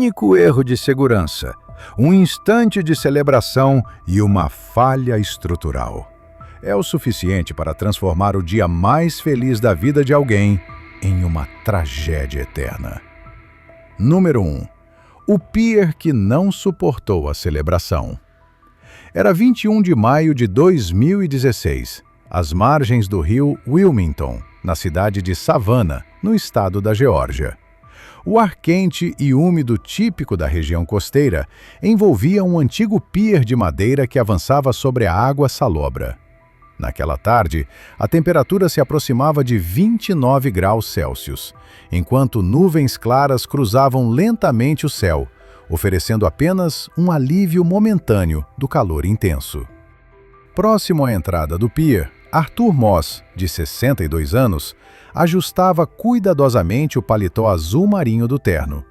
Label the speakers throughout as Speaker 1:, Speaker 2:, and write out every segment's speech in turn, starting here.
Speaker 1: único erro de segurança, um instante de celebração e uma falha estrutural. É o suficiente para transformar o dia mais feliz da vida de alguém em uma tragédia eterna. Número 1. O pier que não suportou a celebração. Era 21 de maio de 2016, às margens do rio Wilmington, na cidade de Savannah, no estado da Geórgia. O ar quente e úmido típico da região costeira envolvia um antigo pier de madeira que avançava sobre a água salobra. Naquela tarde, a temperatura se aproximava de 29 graus Celsius, enquanto nuvens claras cruzavam lentamente o céu, oferecendo apenas um alívio momentâneo do calor intenso. Próximo à entrada do pier, Arthur Moss, de 62 anos, ajustava cuidadosamente o paletó azul marinho do terno.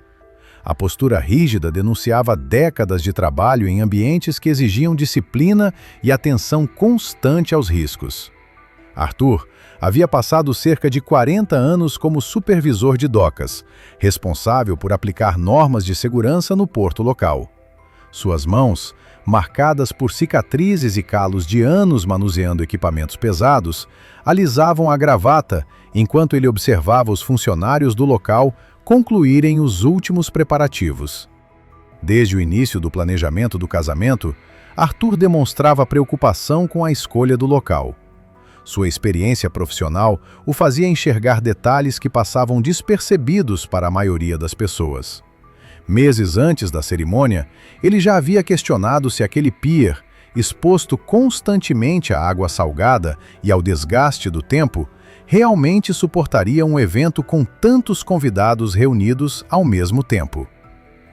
Speaker 1: A postura rígida denunciava décadas de trabalho em ambientes que exigiam disciplina e atenção constante aos riscos. Arthur havia passado cerca de 40 anos como supervisor de docas, responsável por aplicar normas de segurança no porto local. Suas mãos, marcadas por cicatrizes e calos de anos manuseando equipamentos pesados, alisavam a gravata enquanto ele observava os funcionários do local concluírem os últimos preparativos. Desde o início do planejamento do casamento, Arthur demonstrava preocupação com a escolha do local. Sua experiência profissional o fazia enxergar detalhes que passavam despercebidos para a maioria das pessoas. Meses antes da cerimônia, ele já havia questionado se aquele pier, exposto constantemente à água salgada e ao desgaste do tempo, realmente suportaria um evento com tantos convidados reunidos ao mesmo tempo.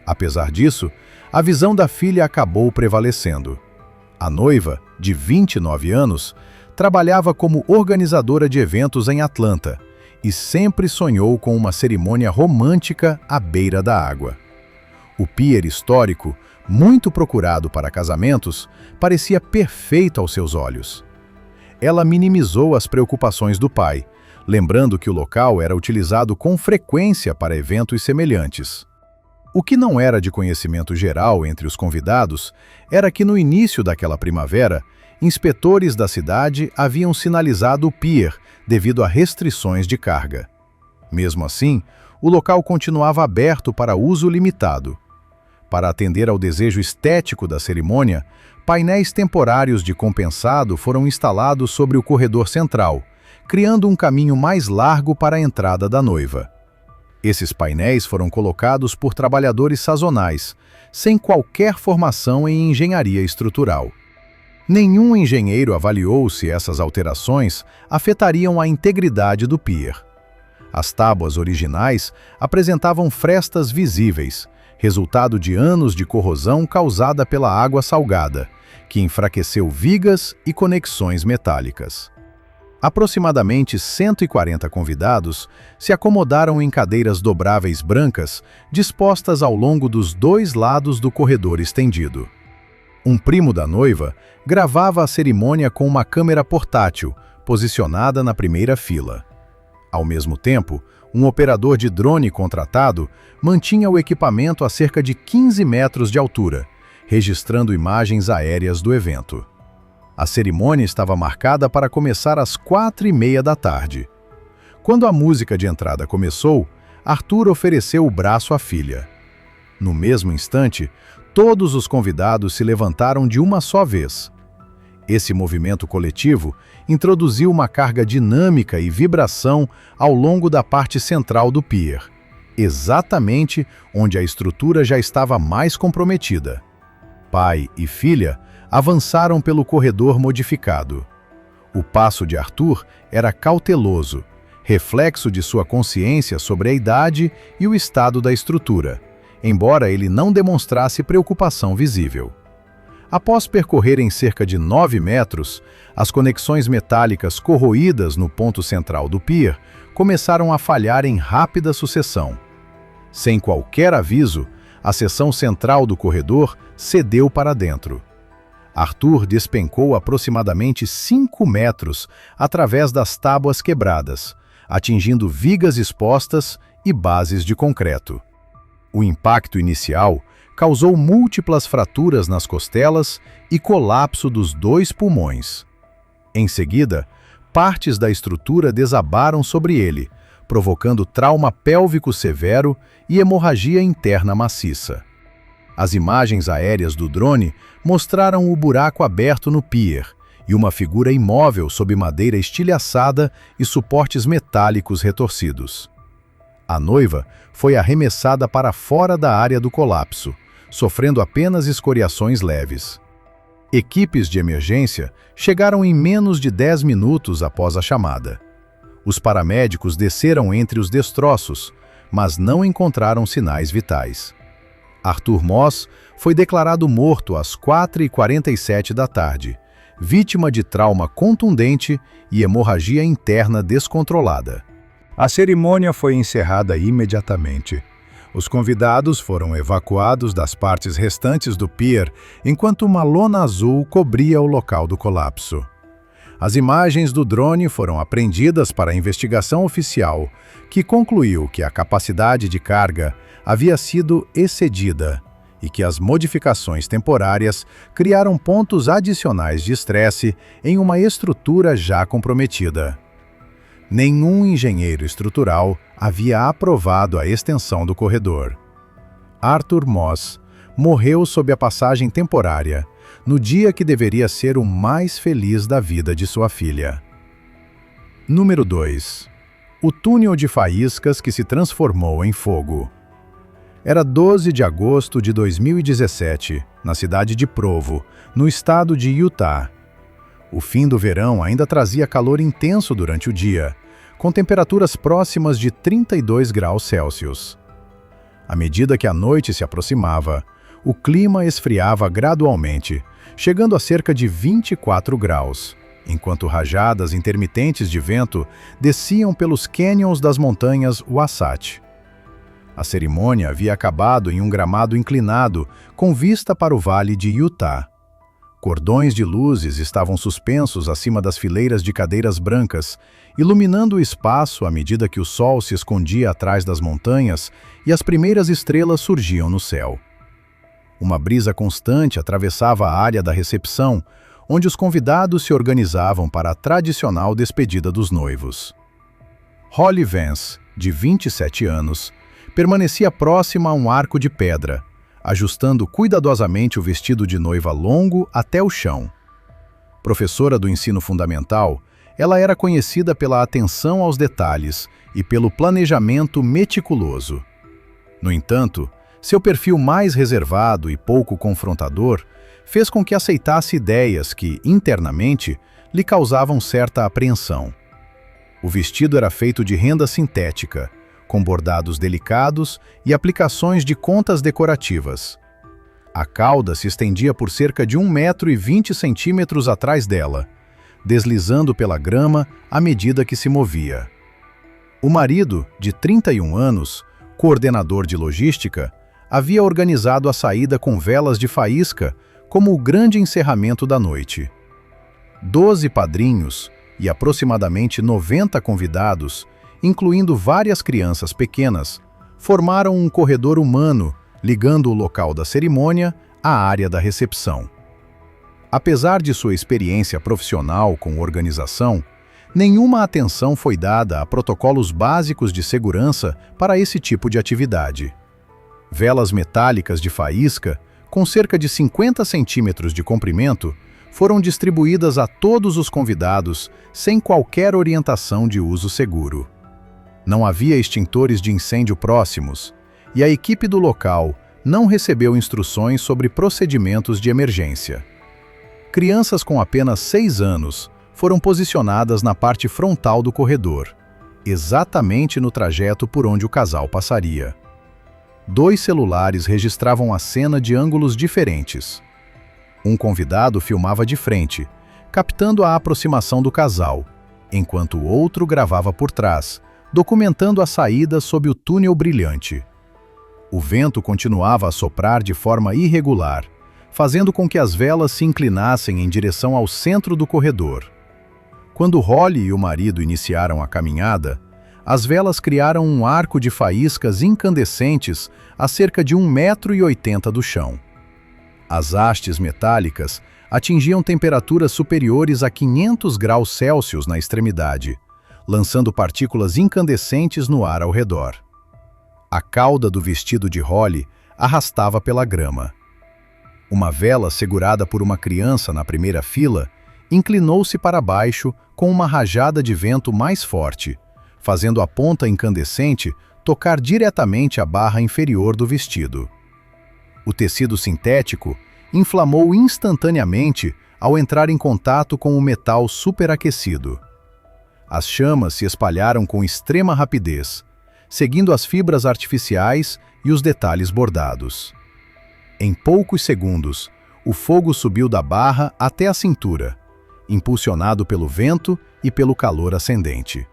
Speaker 1: Apesar disso, a visão da filha acabou prevalecendo. A noiva, de 29 anos, trabalhava como organizadora de eventos em Atlanta e sempre sonhou com uma cerimônia romântica à beira da água. O pier histórico, muito procurado para casamentos, parecia perfeito aos seus olhos. Ela minimizou as preocupações do pai, lembrando que o local era utilizado com frequência para eventos semelhantes. O que não era de conhecimento geral entre os convidados era que no início daquela primavera, inspetores da cidade haviam sinalizado o pier devido a restrições de carga. Mesmo assim, o local continuava aberto para uso limitado. Para atender ao desejo estético da cerimônia, painéis temporários de compensado foram instalados sobre o corredor central, criando um caminho mais largo para a entrada da noiva. Esses painéis foram colocados por trabalhadores sazonais, sem qualquer formação em engenharia estrutural. Nenhum engenheiro avaliou se essas alterações afetariam a integridade do pier. As tábuas originais apresentavam frestas visíveis, resultado de anos de corrosão causada pela água salgada, que enfraqueceu vigas e conexões metálicas. Aproximadamente 140 convidados se acomodaram em cadeiras dobráveis brancas dispostas ao longo dos dois lados do corredor estendido. Um primo da noiva gravava a cerimônia com uma câmera portátil, posicionada na primeira fila. Ao mesmo tempo, um operador de drone contratado mantinha o equipamento a cerca de 15 metros de altura, registrando imagens aéreas do evento. A cerimônia estava marcada para começar às 4h30 da tarde. Quando a música de entrada começou, Arthur ofereceu o braço à filha. No mesmo instante, todos os convidados se levantaram de uma só vez. Esse movimento coletivo introduziu uma carga dinâmica e vibração ao longo da parte central do pier, exatamente onde a estrutura já estava mais comprometida. Pai e filha avançaram pelo corredor modificado. O passo de Arthur era cauteloso, reflexo de sua consciência sobre a idade e o estado da estrutura, embora ele não demonstrasse preocupação visível. Após percorrerem cerca de 9 metros, as conexões metálicas corroídas no ponto central do pier começaram a falhar em rápida sucessão. Sem qualquer aviso, a seção central do corredor cedeu para dentro. Arthur despencou aproximadamente 5 metros através das tábuas quebradas, atingindo vigas expostas e bases de concreto. O impacto inicial causou múltiplas fraturas nas costelas e colapso dos 2 pulmões. Em seguida, partes da estrutura desabaram sobre ele, provocando trauma pélvico severo e hemorragia interna maciça. As imagens aéreas do drone mostraram o buraco aberto no pier e uma figura imóvel sob madeira estilhaçada e suportes metálicos retorcidos. A noiva foi arremessada para fora da área do colapso, sofrendo apenas escoriações leves. Equipes de emergência chegaram em menos de 10 minutos após a chamada. Os paramédicos desceram entre os destroços, mas não encontraram sinais vitais. Arthur Moss foi declarado morto às 4h47 da tarde, vítima de trauma contundente e hemorragia interna descontrolada. A cerimônia foi encerrada imediatamente. Os convidados foram evacuados das partes restantes do pier, enquanto uma lona azul cobria o local do colapso. As imagens do drone foram apreendidas para a investigação oficial, que concluiu que a capacidade de carga havia sido excedida e que as modificações temporárias criaram pontos adicionais de estresse em uma estrutura já comprometida. Nenhum engenheiro estrutural havia aprovado a extensão do corredor. Arthur Moss morreu sob a passagem temporária, no dia que deveria ser o mais feliz da vida de sua filha. Número 2. O túnel de faíscas que se transformou em fogo. Era 12 de agosto de 2017, na cidade de Provo, no estado de Utah. O fim do verão ainda trazia calor intenso durante o dia, com temperaturas próximas de 32 graus Celsius. À medida que a noite se aproximava, o clima esfriava gradualmente, chegando a cerca de 24 graus, enquanto rajadas intermitentes de vento desciam pelos cânions das montanhas Wasatch. A cerimônia havia acabado em um gramado inclinado, com vista para o vale de Utah. Cordões de luzes estavam suspensos acima das fileiras de cadeiras brancas, iluminando o espaço à medida que o sol se escondia atrás das montanhas e as primeiras estrelas surgiam no céu. Uma brisa constante atravessava a área da recepção, onde os convidados se organizavam para a tradicional despedida dos noivos. Holly Vance, de 27 anos, permanecia próxima a um arco de pedra, ajustando cuidadosamente o vestido de noiva longo até o chão. Professora do ensino fundamental, ela era conhecida pela atenção aos detalhes e pelo planejamento meticuloso. No entanto, seu perfil mais reservado e pouco confrontador fez com que aceitasse ideias que, internamente, lhe causavam certa apreensão. O vestido era feito de renda sintética, com bordados delicados e aplicações de contas decorativas. A cauda se estendia por cerca de 1,20 m atrás dela, deslizando pela grama à medida que se movia. O marido, de 31 anos, coordenador de logística, havia organizado a saída com velas de faísca como o grande encerramento da noite. 12 padrinhos e aproximadamente 90 convidados, incluindo várias crianças pequenas, formaram um corredor humano ligando o local da cerimônia à área da recepção. Apesar de sua experiência profissional com organização, nenhuma atenção foi dada a protocolos básicos de segurança para esse tipo de atividade. Velas metálicas de faísca, com cerca de 50 centímetros de comprimento, foram distribuídas a todos os convidados sem qualquer orientação de uso seguro. Não havia extintores de incêndio próximos, e a equipe do local não recebeu instruções sobre procedimentos de emergência. Crianças com apenas 6 anos foram posicionadas na parte frontal do corredor, exatamente no trajeto por onde o casal passaria. 2 celulares registravam a cena de ângulos diferentes. Um convidado filmava de frente, captando a aproximação do casal, enquanto o outro gravava por trás, documentando a saída sob o túnel brilhante. O vento continuava a soprar de forma irregular, fazendo com que as velas se inclinassem em direção ao centro do corredor. Quando Holly e o marido iniciaram a caminhada, as velas criaram um arco de faíscas incandescentes a cerca de 1,80 m do chão. As hastes metálicas atingiam temperaturas superiores a 500 graus Celsius na extremidade, lançando partículas incandescentes no ar ao redor. A cauda do vestido de Holly arrastava pela grama. Uma vela segurada por uma criança na primeira fila inclinou-se para baixo com uma rajada de vento mais forte, fazendo a ponta incandescente tocar diretamente a barra inferior do vestido. O tecido sintético inflamou instantaneamente ao entrar em contato com o metal superaquecido. As chamas se espalharam com extrema rapidez, seguindo as fibras artificiais e os detalhes bordados. Em poucos segundos, o fogo subiu da barra até a cintura, impulsionado pelo vento e pelo calor ascendente.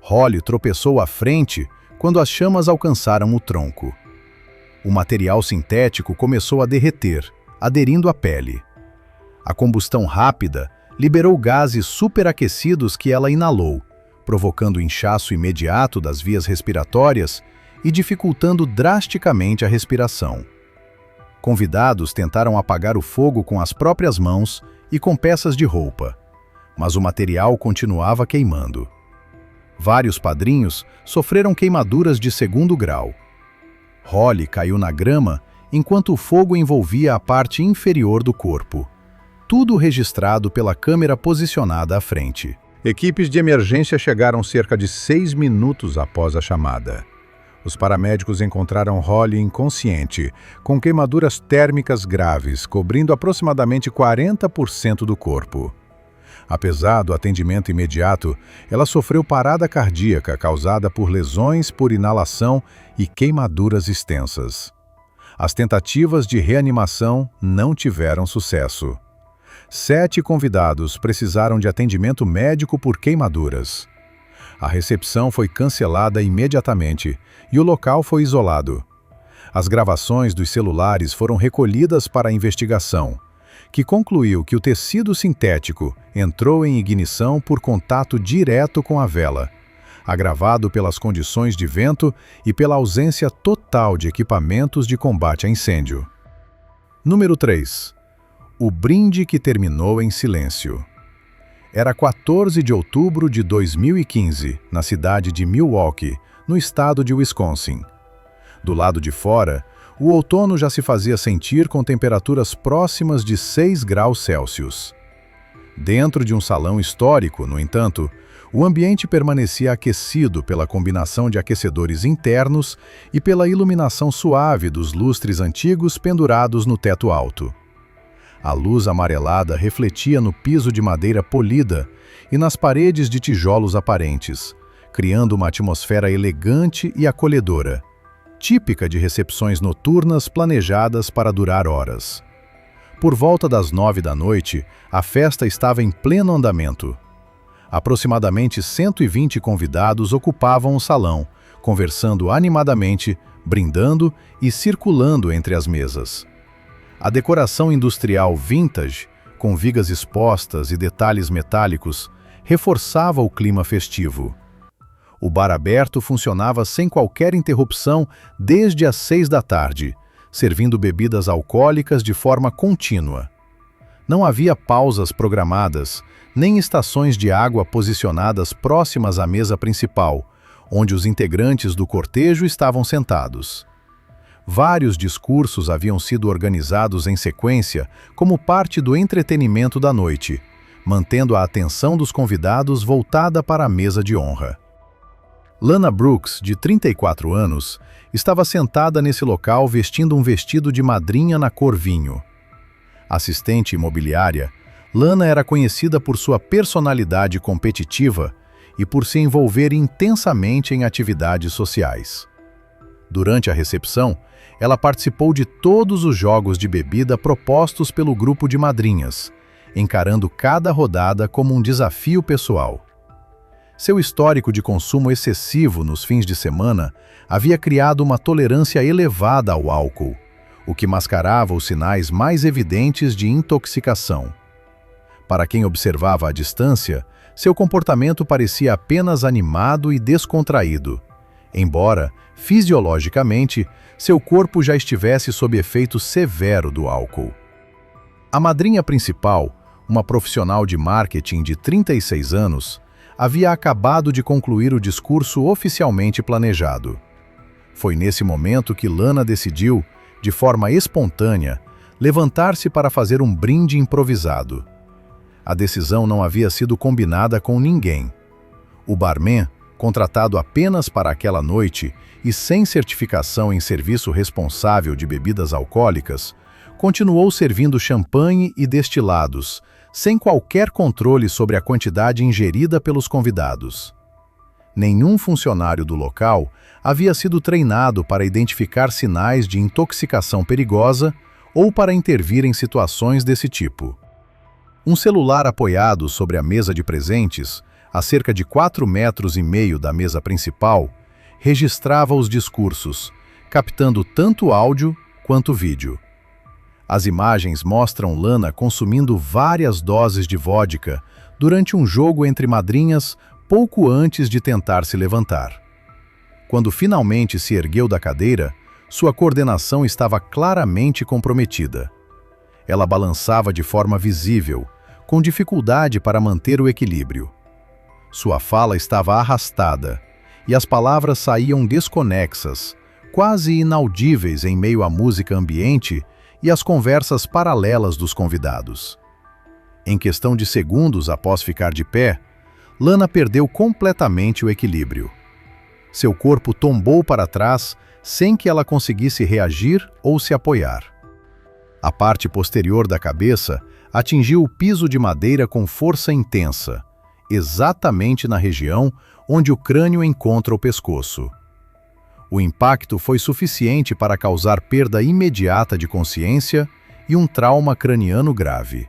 Speaker 1: Holly tropeçou à frente quando as chamas alcançaram o tronco. O material sintético começou a derreter, aderindo à pele. A combustão rápida liberou gases superaquecidos que ela inalou, provocando inchaço imediato das vias respiratórias e dificultando drasticamente a respiração. Convidados tentaram apagar o fogo com as próprias mãos e com peças de roupa, mas o material continuava queimando. Vários padrinhos sofreram queimaduras de 2º grau. Holly caiu na grama enquanto o fogo envolvia a parte inferior do corpo. Tudo registrado pela câmera posicionada à frente. Equipes de emergência chegaram cerca de 6 minutos após a chamada. Os paramédicos encontraram Holly inconsciente, com queimaduras térmicas graves, cobrindo aproximadamente 40% do corpo. Apesar do atendimento imediato, ela sofreu parada cardíaca causada por lesões por inalação e queimaduras extensas. As tentativas de reanimação não tiveram sucesso. 7 convidados precisaram de atendimento médico por queimaduras. A recepção foi cancelada imediatamente e o local foi isolado. As gravações dos celulares foram recolhidas para a investigação, que concluiu que o tecido sintético entrou em ignição por contato direto com a vela, agravado pelas condições de vento e pela ausência total de equipamentos de combate a incêndio. Número 3. O brinde que terminou em silêncio. Era 14 de outubro de 2015, na cidade de Milwaukee, no estado de Wisconsin. Do lado de fora, o outono já se fazia sentir com temperaturas próximas de 6 graus Celsius. Dentro de um salão histórico, no entanto, o ambiente permanecia aquecido pela combinação de aquecedores internos e pela iluminação suave dos lustres antigos pendurados no teto alto. A luz amarelada refletia no piso de madeira polida e nas paredes de tijolos aparentes, criando uma atmosfera elegante e acolhedora, típica de recepções noturnas planejadas para durar horas. Por volta das 9 da noite, a festa estava em pleno andamento. Aproximadamente 120 convidados ocupavam o salão, conversando animadamente, brindando e circulando entre as mesas. A decoração industrial vintage, com vigas expostas e detalhes metálicos, reforçava o clima festivo. O bar aberto funcionava sem qualquer interrupção desde as 6 da tarde, servindo bebidas alcoólicas de forma contínua. Não havia pausas programadas, nem estações de água posicionadas próximas à mesa principal, onde os integrantes do cortejo estavam sentados. Vários discursos haviam sido organizados em sequência como parte do entretenimento da noite, mantendo a atenção dos convidados voltada para a mesa de honra. Lana Brooks, de 34 anos, estava sentada nesse local vestindo um vestido de madrinha na cor vinho. Assistente imobiliária, Lana era conhecida por sua personalidade competitiva e por se envolver intensamente em atividades sociais. Durante a recepção, ela participou de todos os jogos de bebida propostos pelo grupo de madrinhas, encarando cada rodada como um desafio pessoal. Seu histórico de consumo excessivo nos fins de semana havia criado uma tolerância elevada ao álcool, o que mascarava os sinais mais evidentes de intoxicação. Para quem observava à distância, Seu comportamento parecia apenas animado e descontraído, embora, fisiologicamente, seu corpo já estivesse sob efeito severo do álcool. A madrinha principal, uma profissional de marketing de 36 anos, havia acabado de concluir o discurso oficialmente planejado. Foi nesse momento que Lana decidiu, de forma espontânea, levantar-se para fazer um brinde improvisado. A decisão não havia sido combinada com ninguém. O barman, contratado apenas para aquela noite e sem certificação em serviço responsável de bebidas alcoólicas, continuou servindo champanhe e destilados, sem qualquer controle sobre a quantidade ingerida pelos convidados. Nenhum funcionário do local havia sido treinado para identificar sinais de intoxicação perigosa ou para intervir em situações desse tipo. Um celular apoiado sobre a mesa de presentes, a cerca de 4,5 metros da mesa principal, registrava os discursos, captando tanto áudio quanto vídeo. As imagens mostram Lana consumindo várias doses de vodka durante um jogo entre madrinhas pouco antes de tentar se levantar. Quando finalmente se ergueu da cadeira, sua coordenação estava claramente comprometida. Ela balançava de forma visível, com dificuldade para manter o equilíbrio. Sua fala estava arrastada, e as palavras saíam desconexas, quase inaudíveis em meio à música ambiente e às conversas paralelas dos convidados. Em questão de segundos após ficar de pé, Lana perdeu completamente o equilíbrio. Seu corpo tombou para trás sem que ela conseguisse reagir ou se apoiar. A parte posterior da cabeça atingiu o piso de madeira com força intensa, exatamente na região onde o crânio encontra o pescoço. O impacto foi suficiente para causar perda imediata de consciência e um trauma craniano grave.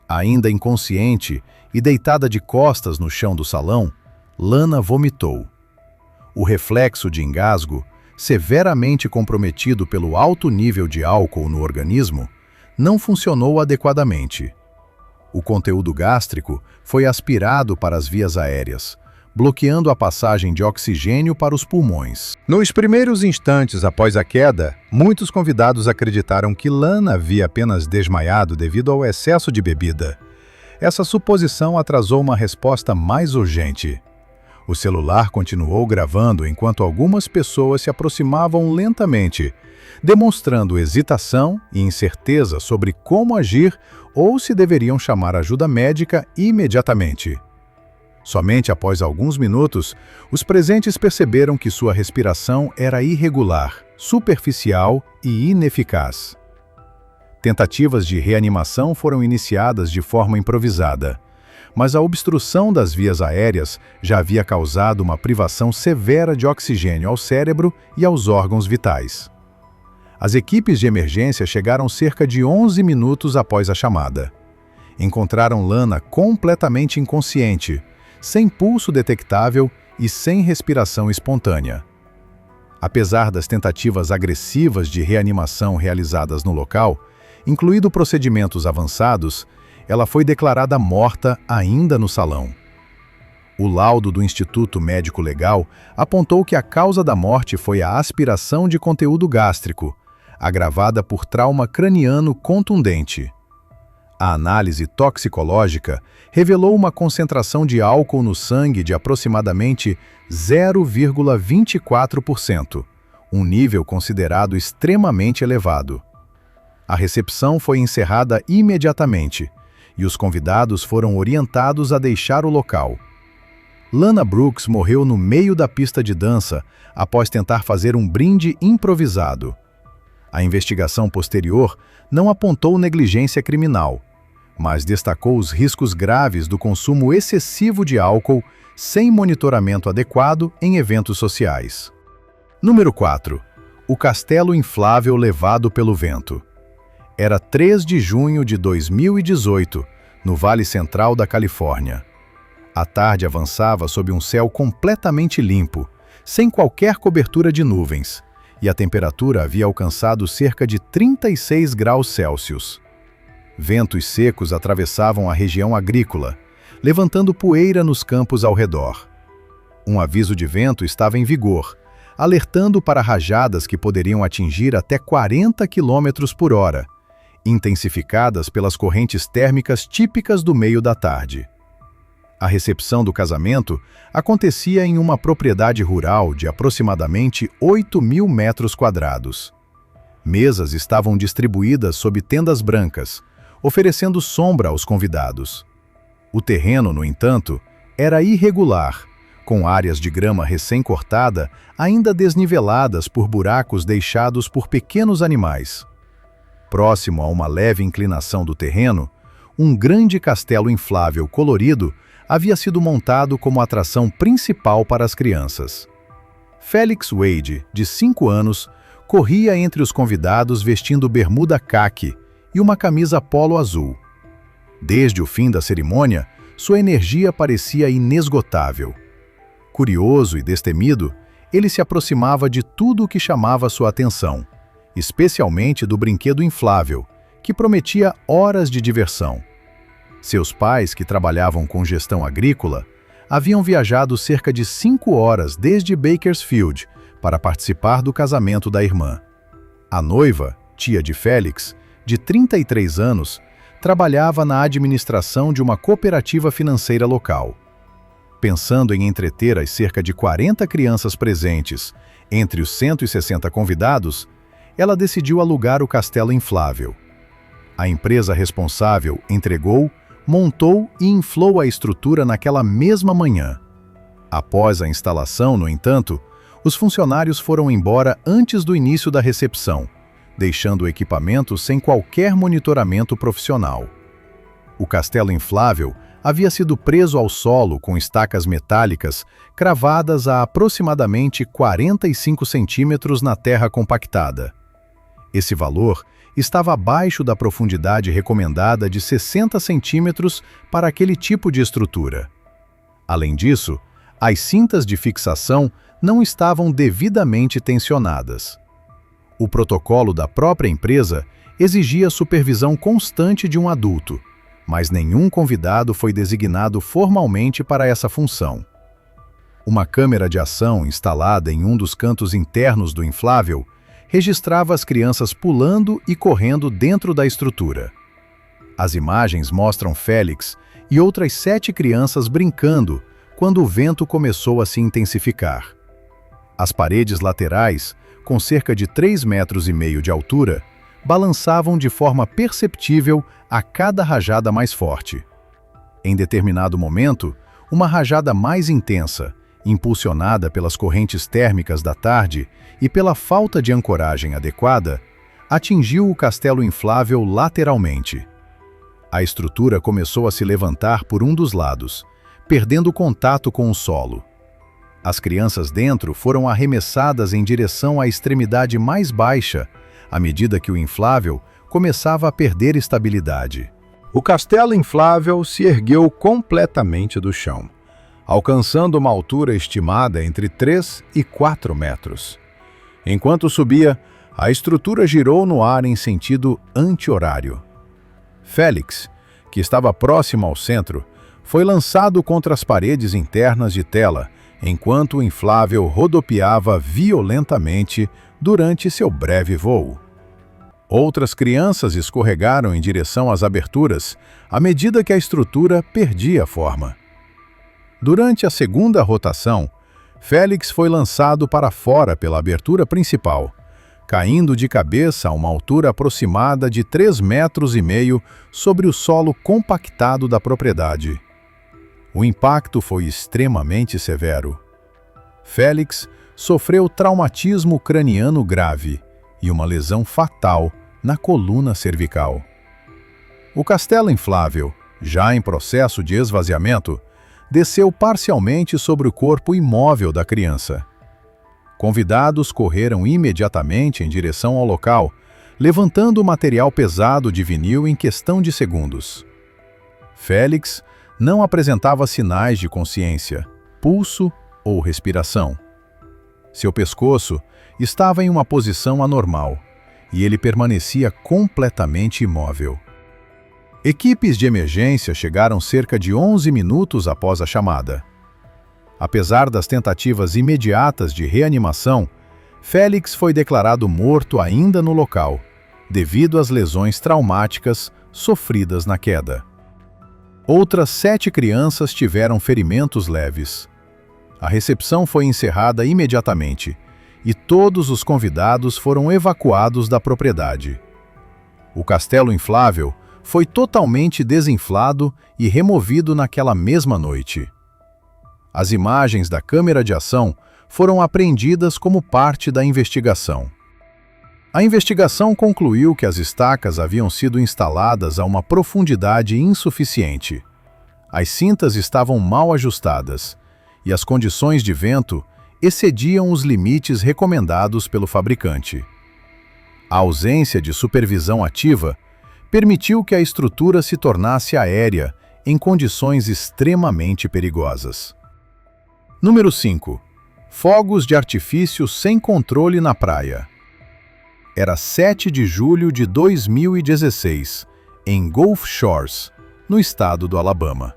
Speaker 1: Ainda inconsciente e deitada de costas no chão do salão, Lana vomitou. O reflexo de engasgo, severamente comprometido pelo alto nível de álcool no organismo, não funcionou adequadamente. O conteúdo gástrico foi aspirado para as vias aéreas, bloqueando a passagem de oxigênio para os pulmões. Nos primeiros instantes após a queda, muitos convidados acreditaram que Lana havia apenas desmaiado devido ao excesso de bebida. Essa suposição atrasou uma resposta mais urgente. O celular continuou gravando enquanto algumas pessoas se aproximavam lentamente, demonstrando hesitação e incerteza sobre como agir ou se deveriam chamar ajuda médica imediatamente. Somente após alguns minutos, os presentes perceberam que sua respiração era irregular, superficial e ineficaz. Tentativas de reanimação foram iniciadas de forma improvisada, mas a obstrução das vias aéreas já havia causado uma privação severa de oxigênio ao cérebro e aos órgãos vitais. As equipes de emergência chegaram cerca de 11 minutos após a chamada. Encontraram Lana completamente inconsciente, sem pulso detectável e sem respiração espontânea. Apesar das tentativas agressivas de reanimação realizadas no local, incluindo procedimentos avançados, ela foi declarada morta ainda no salão. O laudo do Instituto Médico Legal apontou que a causa da morte foi a aspiração de conteúdo gástrico, agravada por trauma craniano contundente. A análise toxicológica revelou uma concentração de álcool no sangue de aproximadamente 0,24%, um nível considerado extremamente elevado. A recepção foi encerrada imediatamente e os convidados foram orientados a deixar o local. Lana Brooks morreu no meio da pista de dança após tentar fazer um brinde improvisado. A investigação posterior não apontou negligência criminal, mas destacou os riscos graves do consumo excessivo de álcool sem monitoramento adequado em eventos sociais. Número 4. O castelo inflável levado pelo vento. Era 3 de junho de 2018, no Vale Central da Califórnia. A tarde avançava sob um céu completamente limpo, sem qualquer cobertura de nuvens, e a temperatura havia alcançado cerca de 36 graus Celsius. Ventos secos atravessavam a região agrícola, levantando poeira nos campos ao redor. Um aviso de vento estava em vigor, alertando para rajadas que poderiam atingir até 40 km por hora, intensificadas pelas correntes térmicas típicas do meio da tarde. A recepção do casamento acontecia em uma propriedade rural de aproximadamente 8.000 metros quadrados. Mesas estavam distribuídas sob tendas brancas, oferecendo sombra aos convidados. O terreno, no entanto, era irregular, com áreas de grama recém-cortada ainda desniveladas por buracos deixados por pequenos animais. Próximo a uma leve inclinação do terreno, um grande castelo inflável colorido havia sido montado como atração principal para as crianças. Felix Wade, de 5 anos, corria entre os convidados vestindo bermuda caqui e uma camisa polo azul. Desde o fim da cerimônia, sua energia parecia inesgotável. Curioso e destemido, ele se aproximava de tudo o que chamava sua atenção, especialmente do brinquedo inflável, que prometia horas de diversão. Seus pais, que trabalhavam com gestão agrícola, haviam viajado cerca de 5 horas desde Bakersfield para participar do casamento da irmã. A noiva, tia de Felix, de 33 anos, trabalhava na administração de uma cooperativa financeira local. Pensando em entreter as cerca de 40 crianças presentes entre os 160 convidados, ela decidiu alugar o castelo inflável. A empresa responsável entregou, montou e inflou a estrutura naquela mesma manhã. Após a instalação, no entanto, os funcionários foram embora antes do início da recepção, deixando o equipamento sem qualquer monitoramento profissional. O castelo inflável havia sido preso ao solo com estacas metálicas cravadas a aproximadamente 45 centímetros na terra compactada. Esse valor estava abaixo da profundidade recomendada de 60 centímetros para aquele tipo de estrutura. Além disso, as cintas de fixação não estavam devidamente tensionadas. O protocolo da própria empresa exigia supervisão constante de um adulto, mas nenhum convidado foi designado formalmente para essa função. Uma câmera de ação instalada em um dos cantos internos do inflável registrava as crianças pulando e correndo dentro da estrutura. As imagens mostram Felix e outras 7 crianças brincando quando o vento começou a se intensificar. As paredes laterais, com cerca de 3,5 metros de altura, balançavam de forma perceptível a cada rajada mais forte. Em determinado momento, uma rajada mais intensa, impulsionada pelas correntes térmicas da tarde e pela falta de ancoragem adequada, atingiu o castelo inflável lateralmente. A estrutura começou a se levantar por um dos lados, perdendo contato com o solo. As crianças dentro foram arremessadas em direção à extremidade mais baixa, à medida que o inflável começava a perder estabilidade. O castelo inflável se ergueu completamente do chão, alcançando uma altura estimada entre 3 e 4 metros. Enquanto subia, a estrutura girou no ar em sentido anti-horário. Felix, que estava próximo ao centro, foi lançado contra as paredes internas de tela, enquanto o inflável rodopiava violentamente durante seu breve voo. Outras crianças escorregaram em direção às aberturas à medida que a estrutura perdia forma. Durante a segunda rotação, Felix foi lançado para fora pela abertura principal, caindo de cabeça a uma altura aproximada de 3,5 metros sobre o solo compactado da propriedade. O impacto foi extremamente severo. Felix sofreu traumatismo craniano grave e uma lesão fatal na coluna cervical. O castelo inflável, já em processo de esvaziamento, desceu parcialmente sobre o corpo imóvel da criança. Convidados correram imediatamente em direção ao local, levantando o material pesado de vinil em questão de segundos. Felix não apresentava sinais de consciência, pulso ou respiração. Seu pescoço estava em uma posição anormal e ele permanecia completamente imóvel. Equipes de emergência chegaram cerca de 11 minutos após a chamada. Apesar das tentativas imediatas de reanimação, Félix foi declarado morto ainda no local, devido às lesões traumáticas sofridas na queda. Outras 7 crianças tiveram ferimentos leves. A recepção foi encerrada imediatamente e todos os convidados foram evacuados da propriedade. O castelo inflável foi totalmente desinflado e removido naquela mesma noite. As imagens da câmera de ação foram apreendidas como parte da investigação. A investigação concluiu que as estacas haviam sido instaladas a uma profundidade insuficiente. As cintas estavam mal ajustadas e as condições de vento excediam os limites recomendados pelo fabricante. A ausência de supervisão ativa permitiu que a estrutura se tornasse aérea em condições extremamente perigosas. Número 5. Fogos de artifício sem controle na praia. Era 7 de julho de 2016, em Gulf Shores, no estado do Alabama.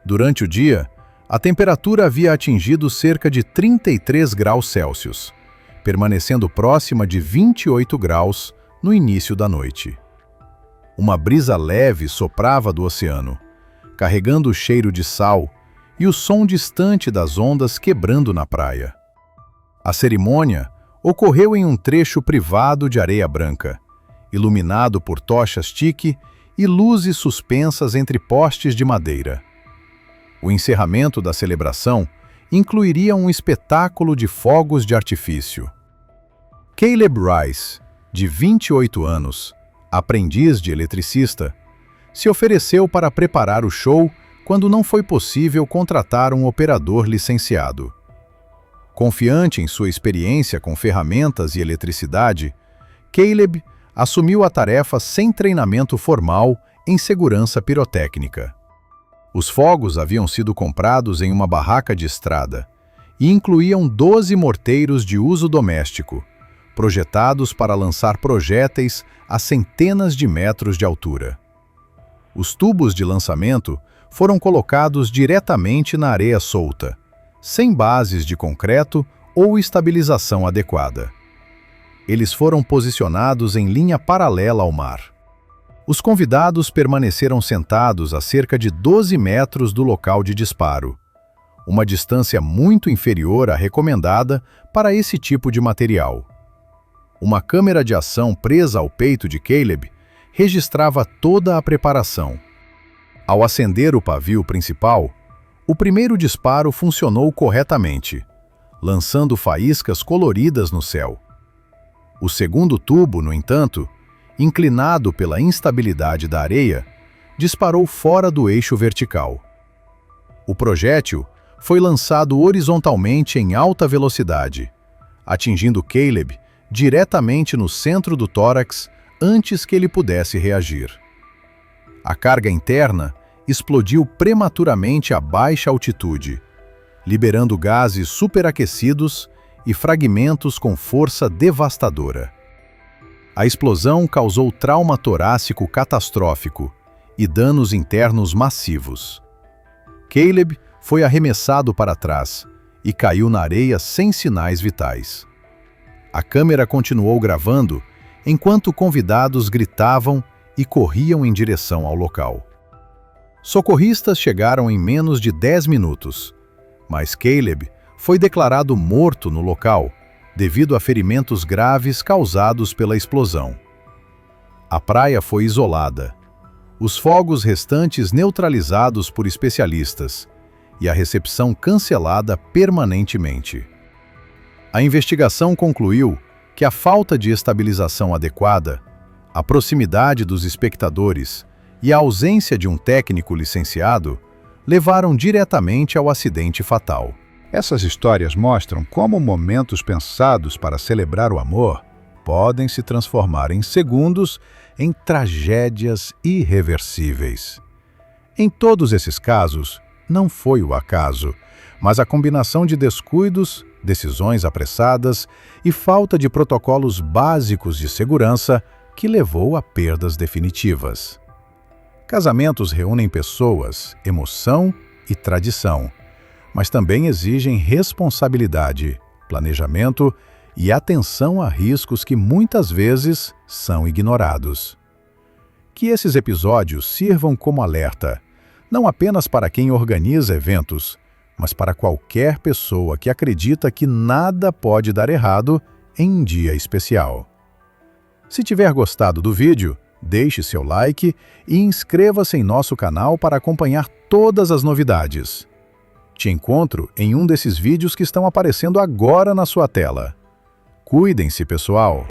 Speaker 1: Durante o dia, a temperatura havia atingido cerca de 33 graus Celsius, permanecendo próxima de 28 graus no início da noite. Uma brisa leve soprava do oceano, carregando o cheiro de sal e o som distante das ondas quebrando na praia. A cerimônia ocorreu em um trecho privado de areia branca, iluminado por tochas tique e luzes suspensas entre postes de madeira. O encerramento da celebração incluiria um espetáculo de fogos de artifício. Caleb Rice, de 28 anos, aprendiz de eletricista, se ofereceu para preparar o show quando não foi possível contratar um operador licenciado. Confiante em sua experiência com ferramentas e eletricidade, Caleb assumiu a tarefa sem treinamento formal em segurança pirotécnica. Os fogos haviam sido comprados em uma barraca de estrada e incluíam 12 morteiros de uso doméstico, projetados para lançar projéteis a centenas de metros de altura. Os tubos de lançamento foram colocados diretamente na areia solta, sem bases de concreto ou estabilização adequada. Eles foram posicionados em linha paralela ao mar. Os convidados permaneceram sentados a cerca de 12 metros do local de disparo, uma distância muito inferior à recomendada para esse tipo de material. Uma câmera de ação presa ao peito de Caleb registrava toda a preparação. Ao acender o pavio principal, o primeiro disparo funcionou corretamente, lançando faíscas coloridas no céu. O segundo tubo, no entanto, inclinado pela instabilidade da areia, disparou fora do eixo vertical. O projétil foi lançado horizontalmente em alta velocidade, atingindo Caleb diretamente no centro do tórax antes que ele pudesse reagir. A carga interna explodiu prematuramente a baixa altitude, liberando gases superaquecidos e fragmentos com força devastadora. A explosão causou trauma torácico catastrófico e danos internos massivos. Caleb foi arremessado para trás e caiu na areia sem sinais vitais. A câmera continuou gravando enquanto convidados gritavam e corriam em direção ao local. Socorristas chegaram em menos de 10 minutos, mas Caleb foi declarado morto no local devido a ferimentos graves causados pela explosão. A praia foi isolada, os fogos restantes neutralizados por especialistas e a recepção cancelada permanentemente. A investigação concluiu que a falta de estabilização adequada, a proximidade dos espectadores e a ausência de um técnico licenciado levaram diretamente ao acidente fatal. Essas histórias mostram como momentos pensados para celebrar o amor podem se transformar em segundos em tragédias irreversíveis. Em todos esses casos, não foi o acaso, mas a combinação de descuidos, decisões apressadas e falta de protocolos básicos de segurança que levou a perdas definitivas. Casamentos reúnem pessoas, emoção e tradição, mas também exigem responsabilidade, planejamento e atenção a riscos que muitas vezes são ignorados. Que esses episódios sirvam como alerta, não apenas para quem organiza eventos, mas para qualquer pessoa que acredita que nada pode dar errado em um dia especial. Se tiver gostado do vídeo, deixe seu like e inscreva-se em nosso canal para acompanhar todas as novidades. Te encontro em um desses vídeos que estão aparecendo agora na sua tela. Cuidem-se, pessoal!